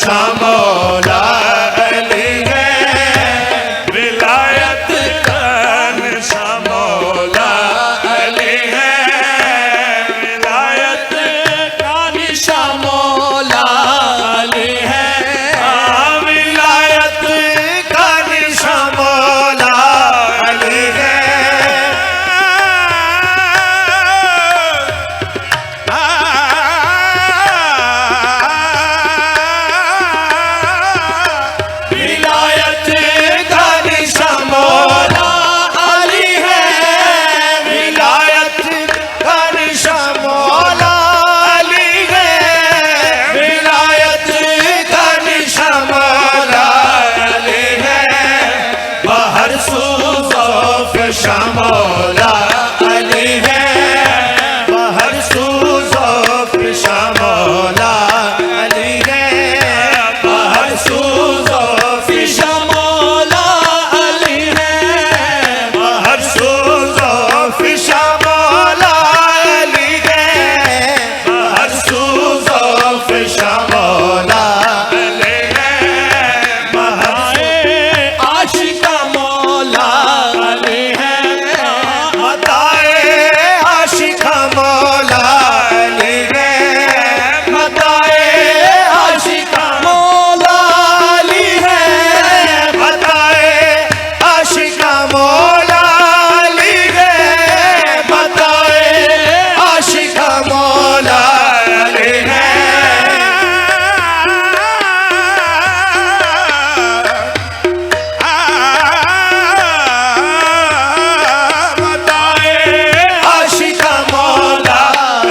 शाह मौला अली है, विलायत का निशां मौला अली है, विलायत का निशां मौला अली है, विलायत का निशां मौला अली है। विलायत का निशां मौला अली है, विलायत का निशां मौला अली है, विलायत का निशां मौला अली है, बाहर सूज़ शाह मौला अली है, बाहर सूज़ शाह मौला अली है, बाहर सूज़ शाह मौला अली है, बाहर सूज़ शाह मौला अली है, बाहर सूज़ शाह मौला अली है, बाहर आशिका मौला अली है, मताए आशिका मौला अली है, मताए आशिका मौला अली है, मताए आशिका मौला अली है, मताए आशिका मौला अली है। मताए आशिका मौला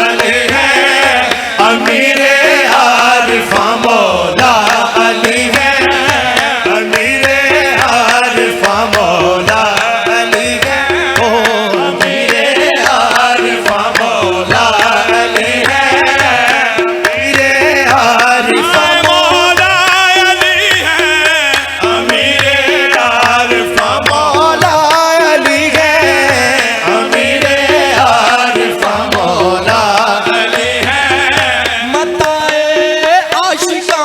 अली है, अमीरे आरिफा मौला अली है, अमीरे आरिफा मौला अली है, ओ अमीरे आरिफा मौला अली है, अमीरे आरिफा मौला अली है, अमीरे आरिफा मौला अली है, अमीरे आरिफा मौला अली है, मताए आशिका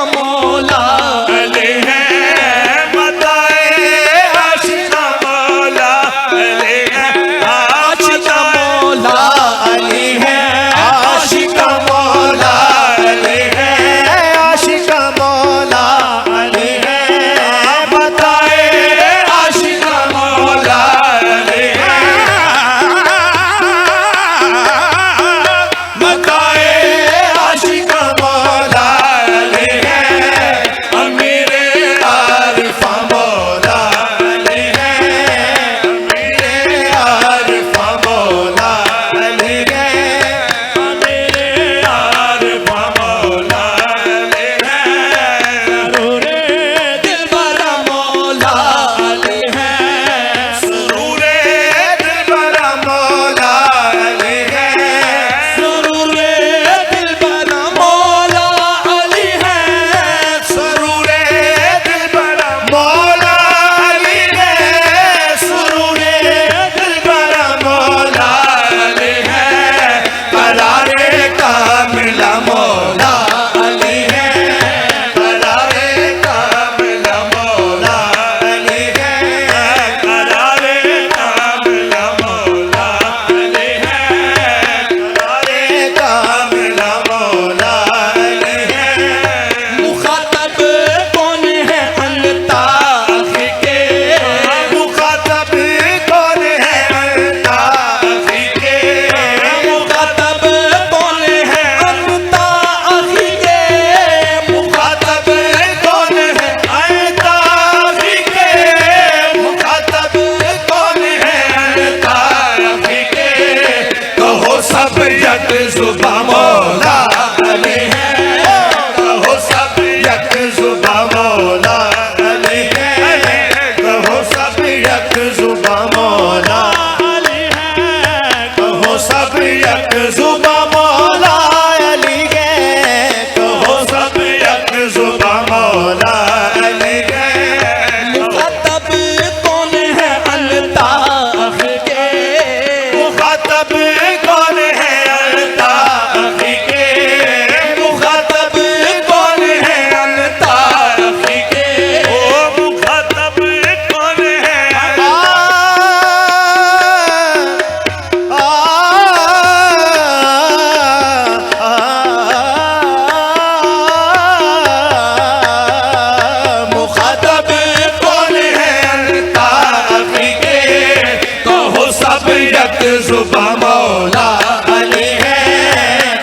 जुबा मौला अली है,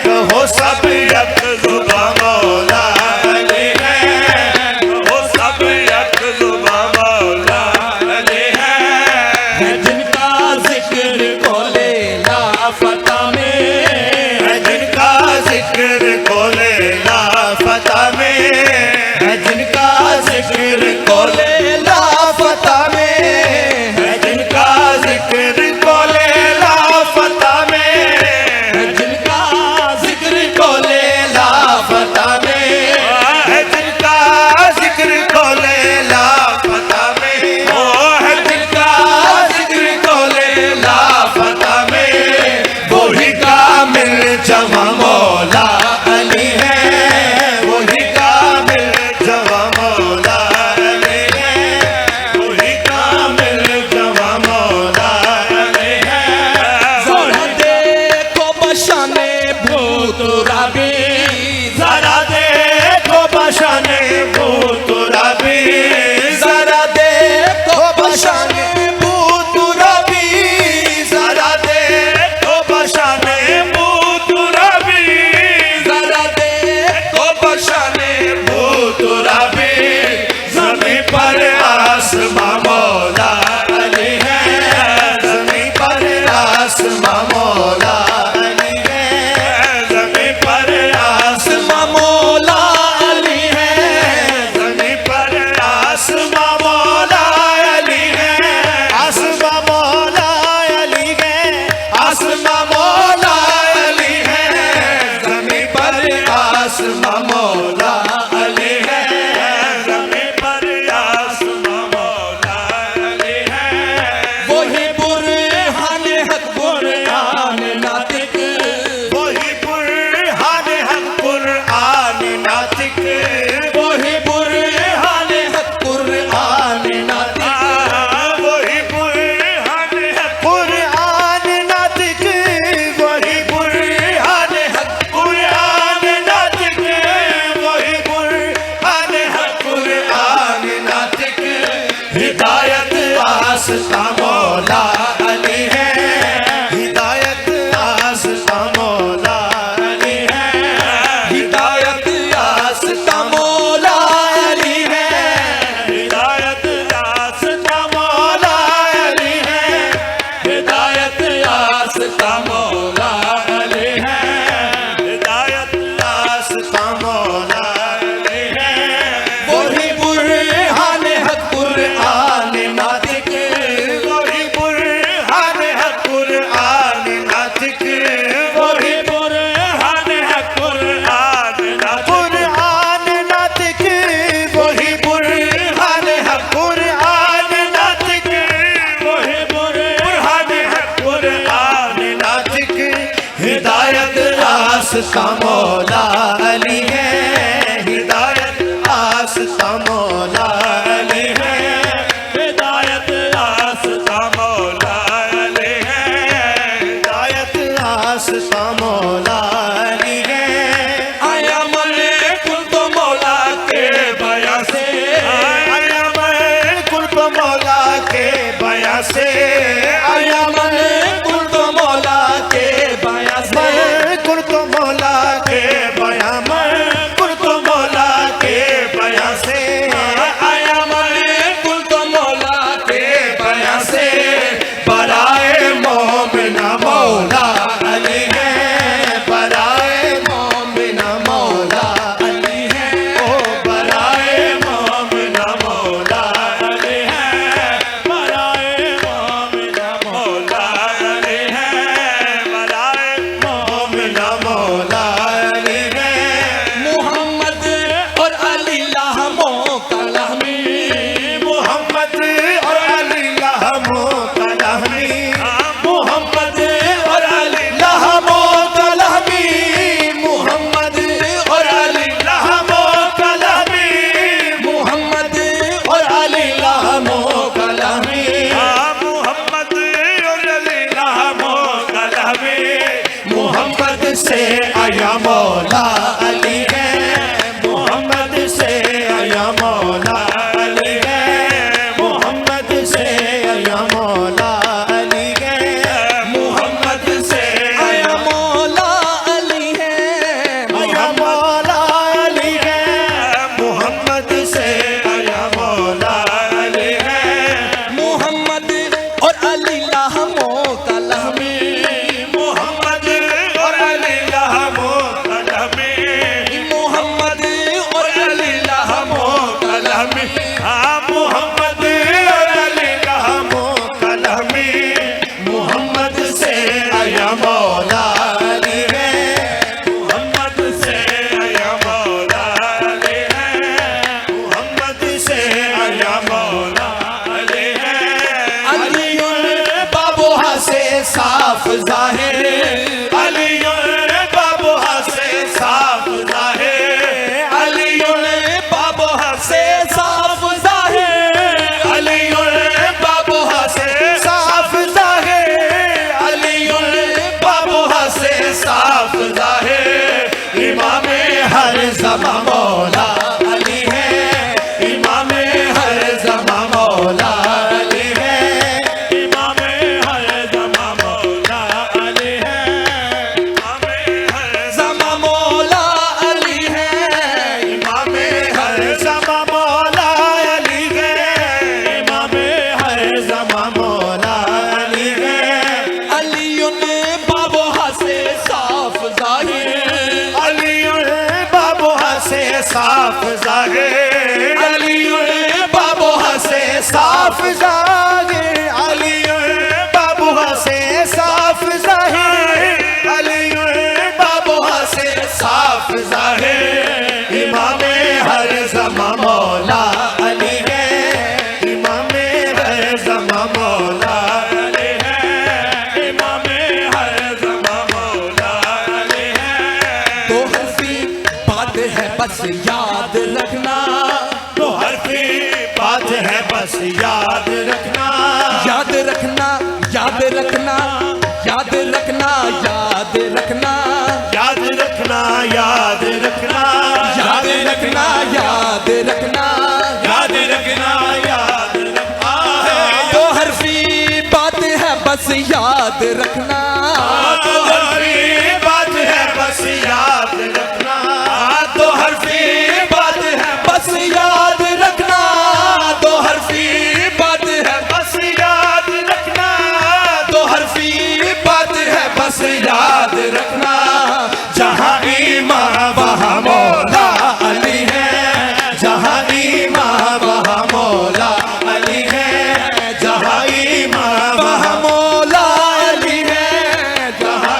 कहो सब एक जुबा मौला अली है, कहो सब एक जुबा मौला अली है। जिनका जिक्र को ले लाफता में, जिनका जिक्र को ले लाफता में, जिनका जिक्र को ले लाफता में, जिनका जिक्र को ले लाफता में, जिनका जिक्र को ले लाफता में, जिनका जिक्र को ले लाफता में, जिनका जिक्र को ले लाफता में, वही कामिल जवा मौला अली है, वही कामिल जवा मौला अली है, वही कामिल जवा मौला अली है। जरा देखो बशाने भूत राबी, जरा देखो बशाने भूत रबी, जरा देखो बशाने भूत राबी, जरा देखो बशाने भूत रबी, जरा देखो बशाने भूत रबी। ज़मीं पर आसमां मौला अली है, ज़मीं पर आसमां मौला अली है, ज़मीं पर आसमां मौला अली है, ज़मीं पर आसमां मौला अली है, आसमां मौला अली है, आसमां मौला अली है, ज़मीं पर आसमां मौला अली है, ज़मीं पर आसमां मौला अली है। वही बुरहान हक बुरहान नातिक, वही बुरहान हक कुरआन नातिक, वही बुरहान हक कुरआन नातिक, वही बुरहान हक कुरआन नातिक, वही बुरहान हक कुरआन नातिक, वही बुरहान हक कुरआन नातिक। हिदायत आस्ता मौला अली है, हिदायत आस्ता मौला अली है, हिदायत आस्ता मौला अली है, हिदायत आस्ता मौला अली है, हिदायत आस्ता मौला अली है, हिदायत आस्ता मौला अली है। वही बुरहान हक कुरआन नातिक, वही बुरहान हक कुरआन नातिक, वही बुरहान हक कुरआन नातिक, कुरआन नातिक, वही बुरहान हक कुरआन नातिक, वही बुरहान हक कुरआन नातिक। हिदायत आस्ता मौला अली है, हाँ मोहम्मद और अली नामो कलमी, मोहम्मद से आया मौला अली है, मोहम्मद से आया मौला अली है, मोहम्मद से आया मौला अली है। अलीयुल बाबुहा से साफ जाहिर, अलीयुल बाबुहा से साफ ज़ाहिर, अलीयुल बाबुहा से साफ जाहिर, अलीयुल बाबुहा से साफ जाहिर, अलीयुल बाबुहा से साफ ज़ाहिर। इमामे हर ज़मां मौला अली है, इमामे हर ज़मां मौला अली है, इमामे हर ज़मां मौला अली है, इमामे हर ज़मां मौला अली है, इमामे हर ज़मां मौला अली है, इमामे हर ज़मां मौला अली है। अलीयुल बाबुहा से साफ जाहिर, अलीउल बाबुहा से साफ ज़ाहिर, अलीउल बाबुहा से साफ ज़ाहिर, अलीउल बाबुहा से साफ ज़ाहिर, अलीउल बाबुहा से साफ ज़ाहिर। इमामे हर ज़मां मौला अली है, इमामे हर ज़मां मौला अली है, इमामे हर ज़मां मौला अली है। तो हरफी बात है बस याद रखना, तो हरफी बात है बस याद रखना, याद रखना, याद रखना, याद रखना, याद रखना, याद रखना, याद रखना, याद रखना, याद रखना, याद रखना, याद रखना है। तो हरफी बात है बस याद रखना, तो हरफी बात है बस याद रखना, तो हरफी बात है बस याद रखना, तो हरफी बात है बस याद रखना, तो हरफी बात है बस याद रखना, जहाँ ईमान वहाँ मौला अली है, जहाँ ईमान वहाँ मौला अली है, जहाँ ईमान वह वहाँ मौला अली है, जहाँ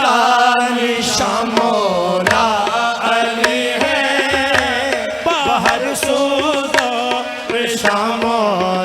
निशान मौला अली है, बाहर सूदो पेशा मौला